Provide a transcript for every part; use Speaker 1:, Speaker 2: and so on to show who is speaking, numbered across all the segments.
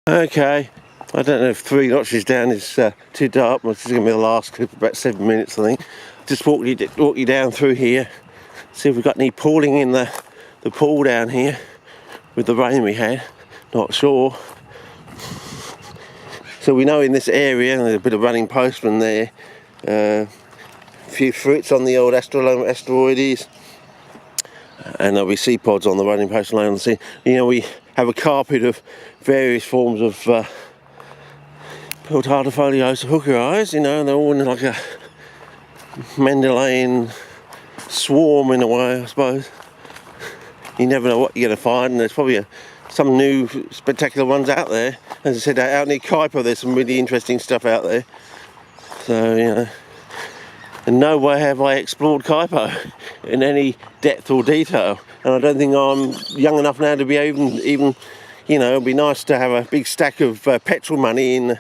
Speaker 1: Okay, I don't know if 3 notches down is too dark. This is going to be the last clip, about 7 minutes I think. Just walk you down through here, see if we've got any pooling in the pool down here with the rain we had. Not sure. So we know in this area, there's a bit of running postman there, a few fruits on the old asteroides, and there'll be sea pods on the running postman on the sea. You know, we have a carpet of various forms of Peltatopholeos hooker eyes, you know, and they're all in like a Mendelian swarm in a way, I suppose. You never know what you're going to find, and there's probably some new spectacular ones out there. As I said, out near Kuiper there's some really interesting stuff out there. So, you know, in no way have I explored Kuiper in any depth or detail, and I don't think I'm young enough now to be even you know, it'd be nice to have a big stack of petrol money in,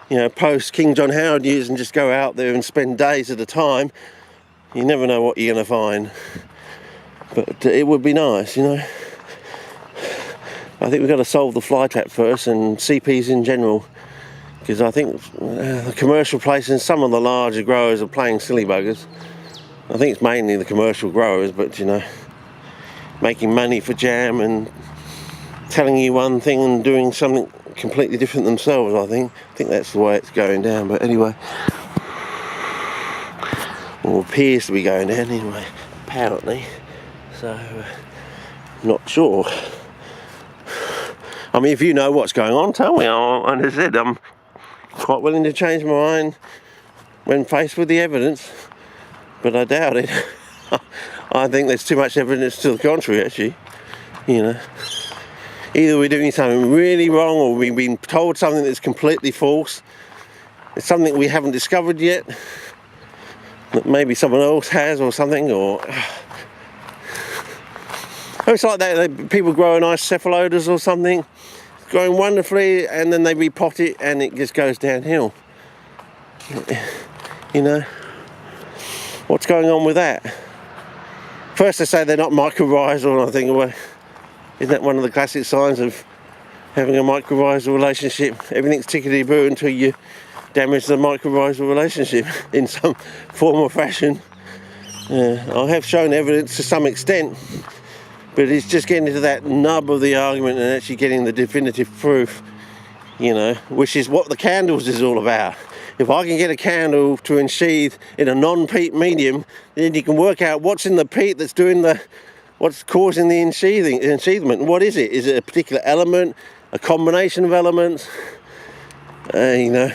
Speaker 1: you know, post King John Howard years and just go out there and spend days at a time. You never know what you're going to find, but it would be nice, you know. I think we've got to solve the fly trap first, and CPs in general, because I think the commercial places and some of the larger growers are playing silly buggers. I think it's mainly the commercial growers, but you know, making money for jam and telling you one thing and doing something completely different themselves. I think that's the way it's going down. But anyway, or appears to be going down anyway, apparently. So not sure. I mean, if you know what's going on, tell me. And as I said, I'm quite willing to change my mind when faced with the evidence, but I doubt it. I think there's too much evidence to the contrary, actually. You know, either we're doing something really wrong, or we've been told something that's completely false. It's something we haven't discovered yet, that maybe someone else has or something, or it's like that, people grow a nice cephalotus or something, it's growing wonderfully, and then they repot it and it just goes downhill. You know, what's going on with that? First they say they're not mycorrhizal, and I think, well, isn't that one of the classic signs of having a mycorrhizal relationship? Everything's tickety-boo until you damage the mycorrhizal relationship in some form or fashion. I have shown evidence to some extent, but it's just getting into that nub of the argument and actually getting the definitive proof, you know, which is what the candles is all about. If I can get a candle to ensheathe in a non-peat medium, then you can work out what's in the peat that's doing what's causing the ensheathment. What is it? Is it a particular element, a combination of elements? You know,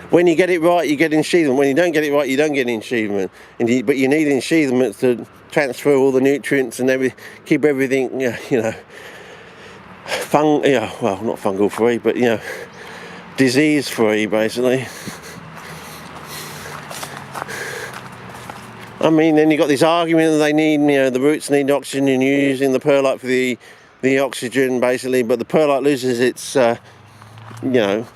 Speaker 1: when you get it right, you get ensheathment. When you don't get it right, you don't get ensheathment. But you need ensheathment to transfer all the nutrients and keep everything, you know, well, not fungal free, but you know, disease free, basically. I mean, then you've got this argument that they need, you know, the roots need oxygen, and you're using the perlite for the oxygen, basically, but the perlite loses its, you know,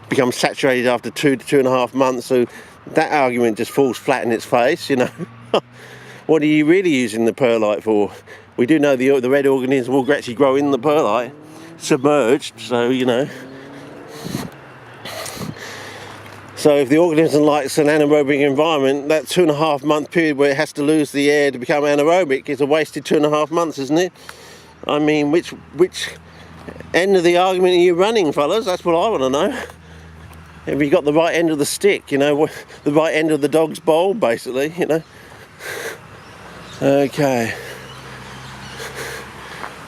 Speaker 1: becomes saturated after 2 to 2.5 months, so that argument just falls flat in its face, you know. What are you really using the perlite for? We do know the red organisms will actually grow in the perlite, submerged, so, you know. So if the organism likes an anaerobic environment, that 2.5 month period where it has to lose the air to become anaerobic is a wasted 2.5 months, isn't it? I mean, which end of the argument are you running, fellas? That's what I want to know. Have you got the right end of the stick, you know, the right end of the dog's bowl, basically, you know? Okay.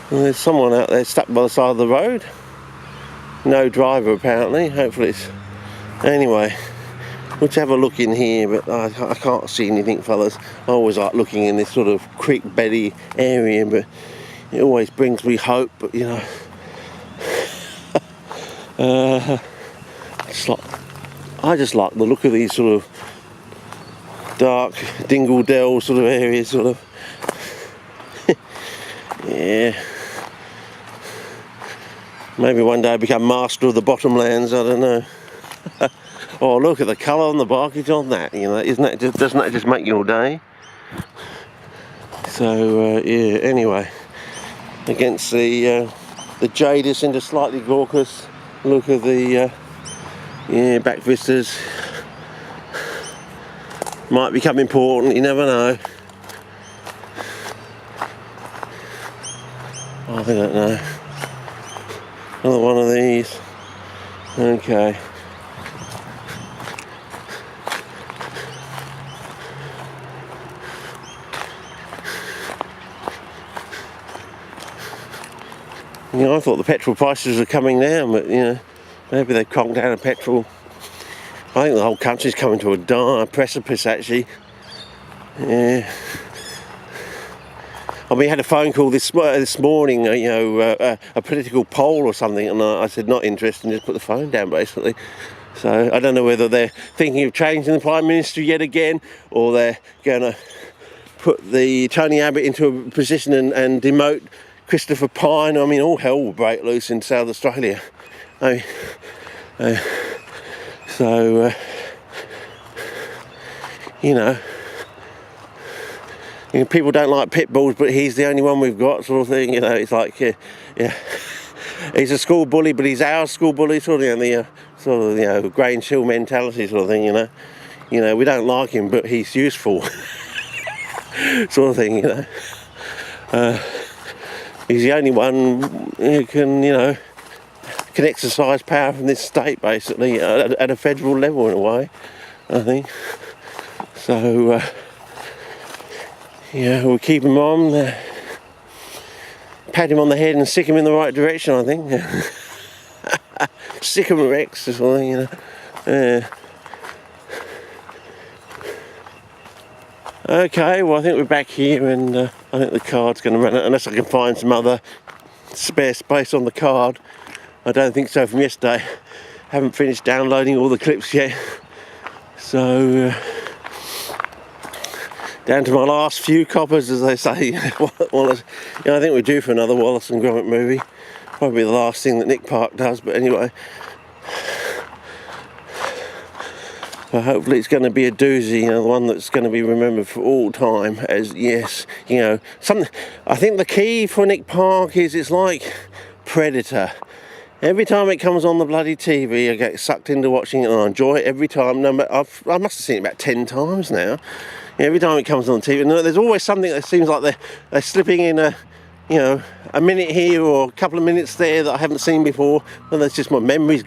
Speaker 1: Well, there's someone out there stuck by the side of the road. No driver, apparently. Hopefully it's... Anyway, let's have a look in here, but I can't see anything, fellas. I always like looking in this sort of creek beddy area, but it always brings me hope, but you know... I just like the look of these sort of dark dingle dell sort of areas, sort of. Yeah. Maybe one day I become master of the bottomlands, I don't know. Oh, look at the colour on the barkage on that, you know, doesn't that just make your day? So, yeah, anyway, against the Jadis into slightly glaucous look at the back vistas. Might become important, you never know. I don't know. Another one of these. Okay. You know, I thought the petrol prices were coming down, but, you know, maybe they've conked down on petrol. I think the whole country's coming to a precipice, actually. Yeah. I mean, we had a phone call this morning, you know, a political poll or something, and I said not interested, and just put the phone down, basically. So I don't know whether they're thinking of changing the Prime Minister yet again, or they're going to put the Tony Abbott into a position and demote Christopher Pyne. I mean, all hell will break loose in South Australia. I mean, you know, people don't like pit bulls, but he's the only one we've got, sort of thing. You know, it's like, yeah, he's a school bully, but he's our school bully, sort of, you know, grain shill mentality, sort of thing. You know, we don't like him, but he's useful, sort of thing. You know, he's the only one who can, you know, can exercise power from this state, basically, at a federal level, in a way, I think. So, yeah, we'll keep him on, pat him on the head and stick him in the right direction, I think. Stick him with Rex or something, you know. Okay, well, I think we're back here, and I think the card's going to run out, unless I can find some other spare space on the card. I don't think so from yesterday. Haven't finished downloading all the clips yet. So, down to my last few coppers, as they say. Wallace, you know, I think we're due for another Wallace and Gromit movie. Probably the last thing that Nick Park does, but anyway. But hopefully it's going to be a doozy, you know, the one that's going to be remembered for all time as, yes, you know, something. I think the key for Nick Park is it's like Predator. Every time it comes on the bloody TV, I get sucked into watching it, and I enjoy it every time. I must have seen it about 10 times now. Every time it comes on TV, and there's always something that seems like they're slipping in a minute here or a couple of minutes there that I haven't seen before. And that's just my memories